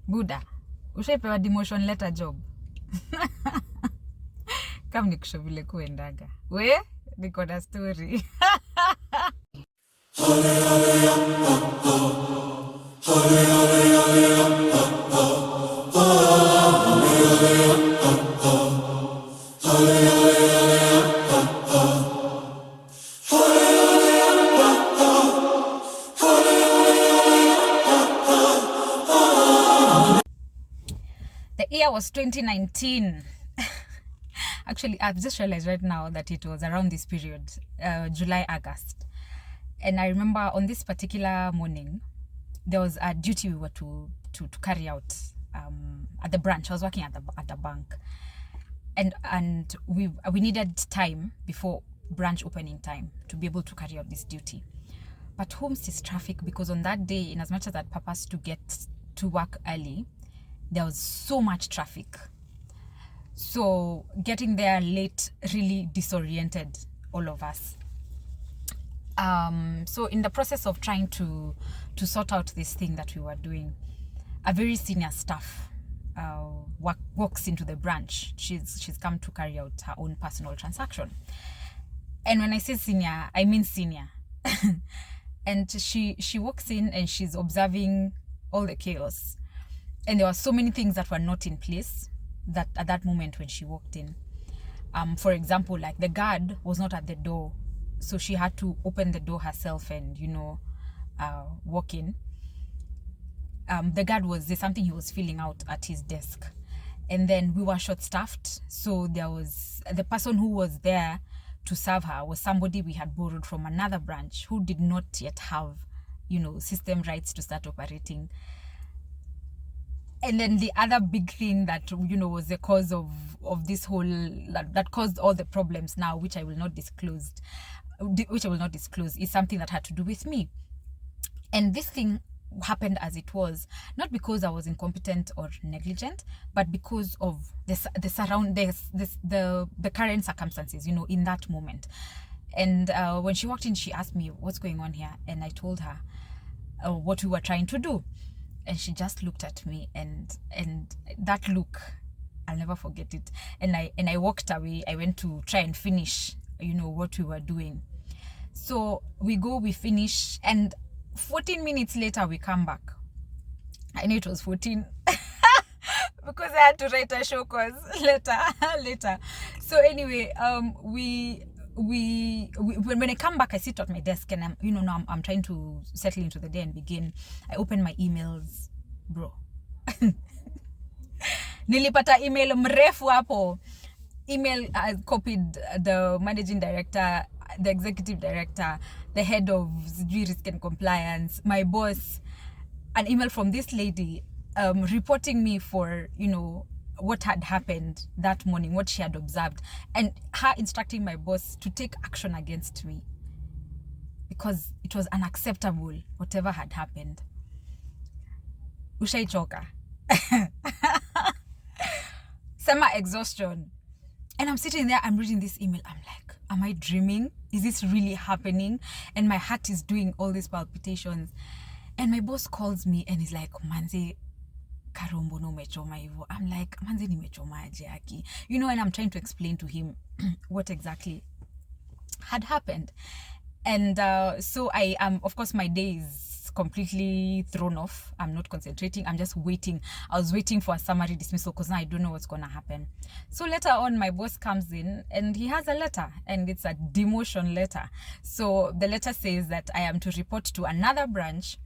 Buda, ushaipewa demotion letter job? Kama nikusho vile kuendaga. We, niko na story. The year was 2019. Actually, I've just realized right now that it was around this period, July, August. And I remember on this particular morning, there was a duty we were to carry out at the branch. I was working at the bank. And we needed time before branch opening time to be able to carry out this duty. But home is traffic, because on that day, in as much as I'd purposed to get to work early, there was so much traffic. So getting there late really disoriented all of us. So in the process of trying to sort out this thing that we were doing, a very senior staff walks into the branch. She's come to carry out her own personal transaction. And when I say senior, I mean senior. And she walks in and she's observing all the chaos. And there were so many things that were not in place that at that moment when she walked in. For example, like the guard was not at the door. So she had to open the door herself and, walk in. The guard there's something he was filling out at his desk. And then we were short-staffed. So there was, the person who was there to serve her was somebody we had borrowed from another branch who did not yet have, system rights to start operating. And then the other big thing that, was the cause of this whole, that caused all the problems now, which I will not disclose, is something that had to do with me. And this thing happened as it was, not because I was incompetent or negligent, but because of the current circumstances, in that moment. And when she walked in, she asked me, what's going on here? And I told her what we were trying to do. And she just looked at me, and that look, I'll never forget it. And I walked away. I went to try and finish, what we were doing. So we finish, and 14 minutes later, we come back. I know it was 14 because I had to write a show cause later. So anyway, when I come back, I sit at my desk and I'm trying to settle into the day and begin. I open my emails, bro. Nilipata email mrefu hapo. Email copied the managing director, the executive director, the head of risk and compliance, my boss, an email from this lady reporting me for, what had happened that morning, what she had observed, and her instructing my boss to take action against me because it was unacceptable, whatever had happened. Ushaichoka. Summer exhaustion. And I'm sitting there, I'm reading this email. I'm like, am I dreaming? Is this really happening? And my heart is doing all these palpitations. And my boss calls me and he's like, Manze, Karombo no mechoma hivo. I'm like, Manze ni mechoma aje aki. And I'm trying to explain to him what exactly had happened. And so I am, of course, my day is completely thrown off. I'm not concentrating. I'm just waiting. I was waiting for a summary dismissal because now I don't know what's going to happen. So later on, my boss comes in and he has a letter, and it's a demotion letter. So the letter says that I am to report to another branch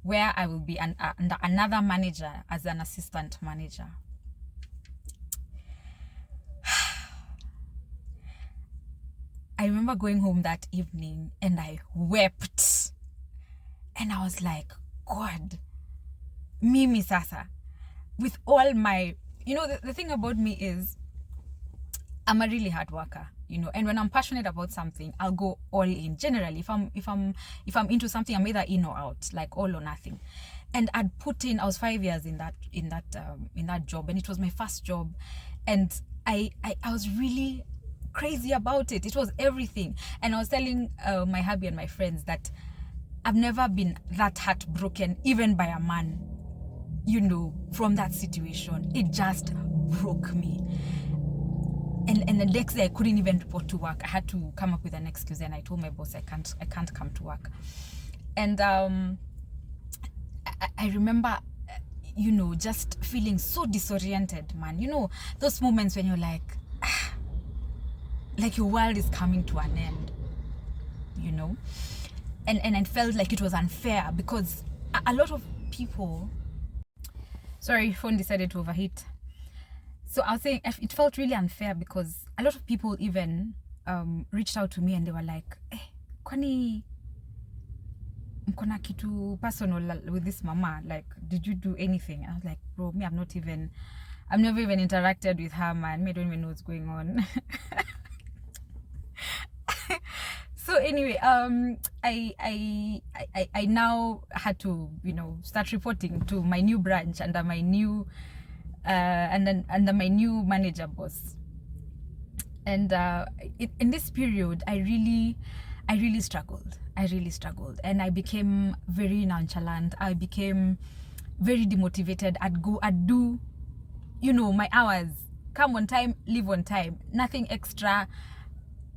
where I will be under another manager as an assistant manager. I remember going home that evening and I wept. And I was like, God, Mimi Sasa, with all my, the thing about me is I'm a really hard worker, and when I'm passionate about something, I'll go all in. Generally, if I'm into something, I'm either in or out, like all or nothing. And I'd put in, I was 5 years in that job, and it was my first job. And I was really crazy about it. It was everything. And I was telling my hubby and my friends that I've never been that heartbroken, even by a man. from that situation, it just broke me. And the next day I couldn't even report to work. I had to come up with an excuse, and I told my boss I can't come to work. And I remember, just feeling so disoriented, man. Those moments when you're like your world is coming to an end, and I felt like it was unfair because a lot of people. Sorry, phone decided to overheat. So I was saying it felt really unfair because a lot of people even reached out to me and they were like, kwani mkona kitu personal with this mama? Like, did you do anything? I was like, bro, me, I've never even interacted with her, man. Me, I don't even know what's going on. So anyway, I now had to, start reporting to my new branch under my new under my new manager boss. And in this period, I really struggled. And I became very nonchalant. I became very demotivated. I'd do, my hours, come on time, leave on time, nothing extra,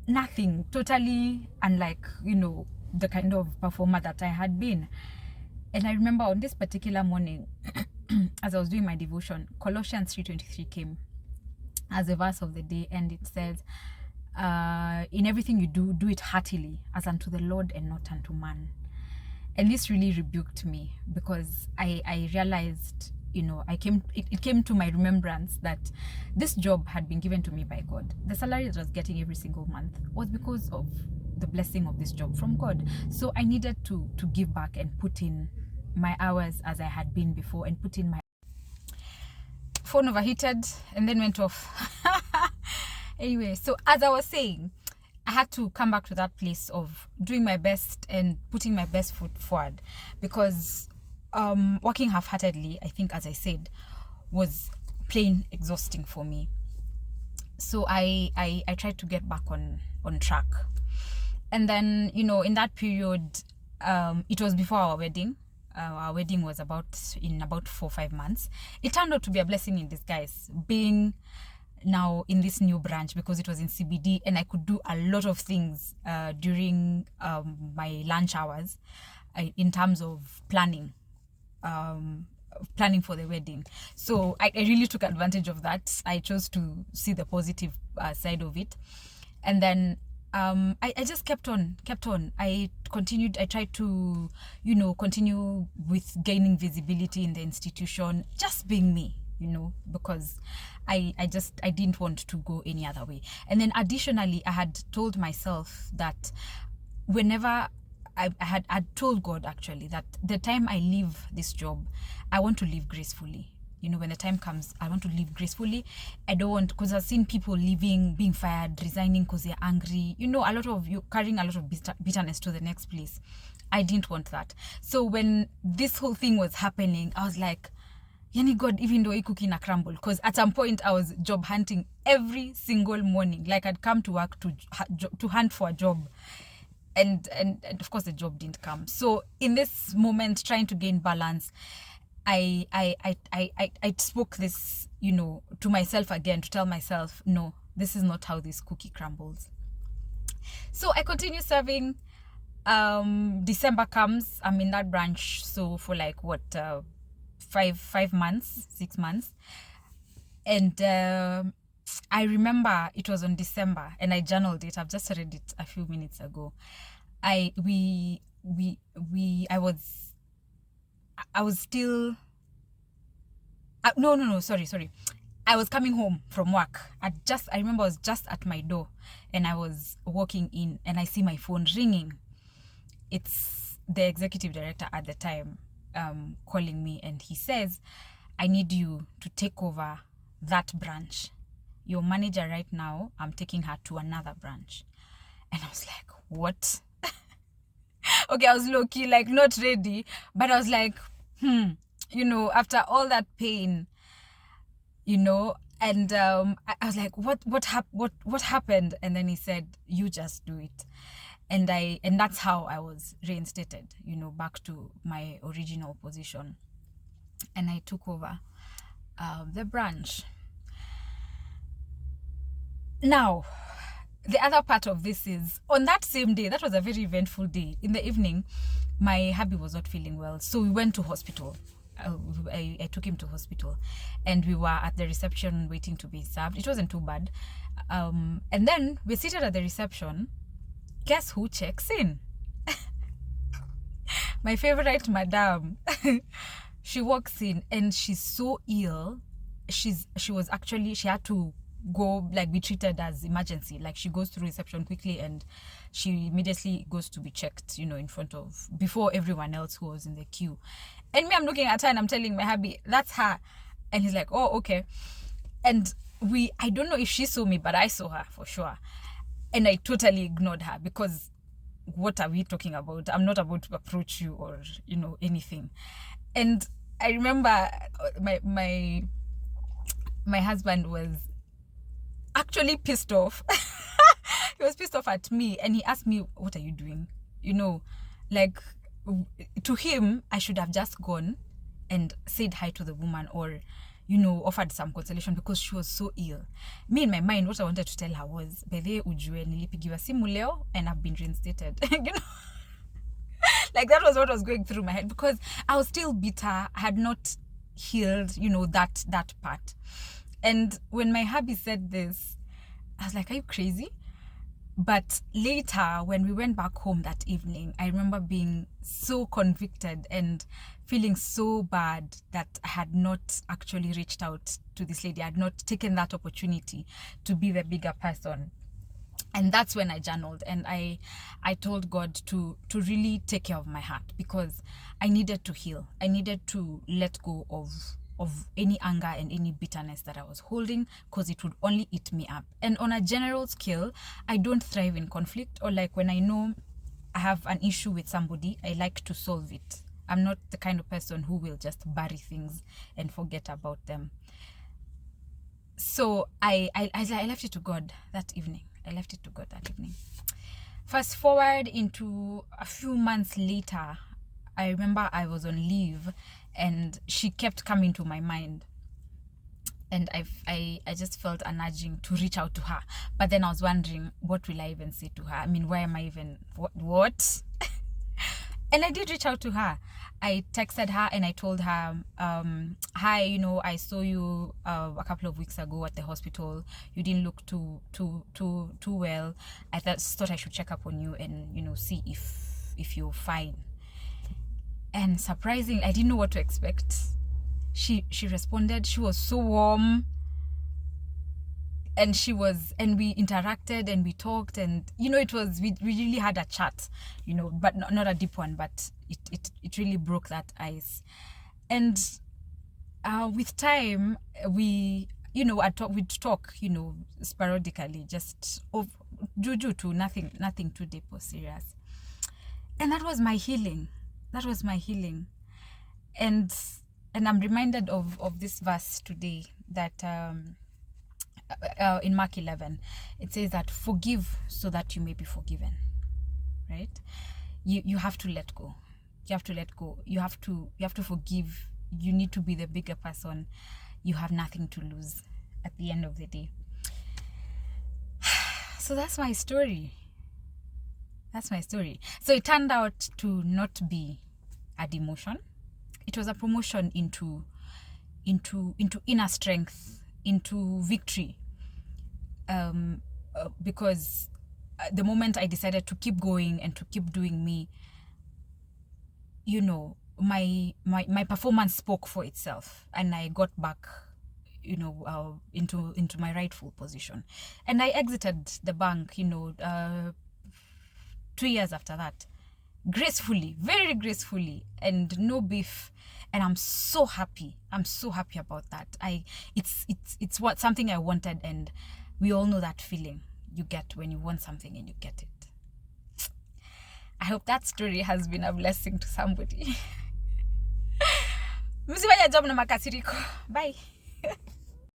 nothing, totally unlike, the kind of performer that I had been. And I remember on this particular morning, as I was doing my devotion, Colossians 3:23 came as a verse of the day, and it says, in everything you do, do it heartily, as unto the Lord and not unto man. And this really rebuked me because I realized, it came to my remembrance that this job had been given to me by God. The salary that I was getting every single month was because of the blessing of this job from God. So I needed to give back and put in my hours as I had been before, and put in my phone overheated and then went off. Anyway, so as I was saying, I had to come back to that place of doing my best and putting my best foot forward, because working half-heartedly, I think, as I said, was plain exhausting for me. So I tried to get back on track. And then, in that period, it was before our wedding. Our wedding was in about 4 or 5 months. It turned out to be a blessing in disguise, being now in this new branch, because it was in CBD and I could do a lot of things during my lunch hours in terms of planning for the wedding. So I really took advantage of that. I chose to see the positive side of it. And then I just kept on. I continued. I tried to, continue with gaining visibility in the institution, just being me, because I didn't want to go any other way. And then additionally, I had told myself that whenever I'd told God actually that the time I leave this job, I want to leave gracefully. When the time comes, I want to leave gracefully. I don't want, because I've seen people leaving, being fired, resigning because they're angry. A lot of you carrying a lot of bitterness to the next place. I didn't want that. So when this whole thing was happening, I was like, Yani God, even though I cooking a crumble, because at some point I was job hunting every single morning. Like I'd come to work to hunt for a job. And of course the job didn't come. So in this moment, trying to gain balance, I spoke this, to myself again, to tell myself, no, this is not how this cookie crumbles. So I continue serving. December comes. I'm in that branch. So for like 5 months, 6 months. And I remember it was on December, and I journaled it. I've just read it a few minutes ago. I was still sorry. I was coming home from work. I remember I was just at my door, and I was walking in, and I see my phone ringing. It's the executive director at the time calling me, and he says, I need you to take over that branch. Your manager right now, I'm taking her to another branch. And I was like, what? Okay, I was low-key, like not ready, but I was like, after all that pain, and I was like, what happened? And then he said, you just do it. And that's how I was reinstated, back to my original position. and I took over the branch. Now, the other part of this is, on that same day, that was a very eventful day, in the evening, my hubby was not feeling well, so we went to hospital. I took him to hospital, and we were at the reception waiting to be served. It wasn't too bad. And then we're seated at the reception. Guess who checks in? My favorite madam. She walks in and she's so ill. She had to go, like, be treated as emergency. Like, she goes through reception quickly and she immediately goes to be checked, in front of, before everyone else who was in the queue. And me, I'm looking at her and I'm telling my hubby, that's her. And he's like, oh, okay. And I don't know if she saw me, but I saw her for sure. And I totally ignored her because what are we talking about? I'm not about to approach you or, anything. And I remember my husband was actually pissed off. He was pissed off at me and he asked me, what are you doing? Like, to him, I should have just gone and said hi to the woman or, offered some consolation because she was so ill. Me, in my mind, what I wanted to tell her was, Bethe ujue nilipigiwa simu leo and I've been reinstated. Like, that was what was going through my head because I was still bitter. I had not healed, that part. And when my hubby said this, I was like, are you crazy? But later, when we went back home that evening, I remember being so convicted and feeling so bad that I had not actually reached out to this lady. I had not taken that opportunity to be the bigger person. And that's when I journaled and I told God to really take care of my heart because I needed to heal. I needed to let go of any anger and any bitterness that I was holding because it would only eat me up. And on a general scale, I don't thrive in conflict, or like when I know I have an issue with somebody, I like to solve it. I'm not the kind of person who will just bury things and forget about them. So I left it to God that evening. Fast forward into a few months later, I remember I was on leave and she kept coming to my mind. And I just felt an urging to reach out to her. But then I was wondering, what will I even say to her? I mean, why am I even, what? And I did reach out to her. I texted her and I told her, hi, I saw you a couple of weeks ago at the hospital. You didn't look too well. I thought I should check up on you and, see if you're fine. And surprising, I didn't know what to expect. She responded. She was so warm. And we interacted and we talked and, we really had a chat, but not a deep one, but it really broke that ice. And with time, we'd talk, sporadically, just of juju to nothing too deep or serious. And that was my healing. And I'm reminded of this verse today that, in Mark 11, it says that forgive so that you may be forgiven, right? You have to let go. You have to forgive. You need to be the bigger person. You have nothing to lose at the end of the day. So that's my story. So it turned out to not be a demotion. It was a promotion into inner strength, into victory, because the moment I decided to keep going and to keep doing me, my performance spoke for itself, and I got back, into my rightful position, and I exited the bank, 2 years after that, gracefully, very gracefully, and no beef. And I'm so happy about that. It's something I wanted, and we all know that feeling you get when you want something and you get it. I hope that story has been a blessing to somebody. Msifanye job na makasiriko. Bye.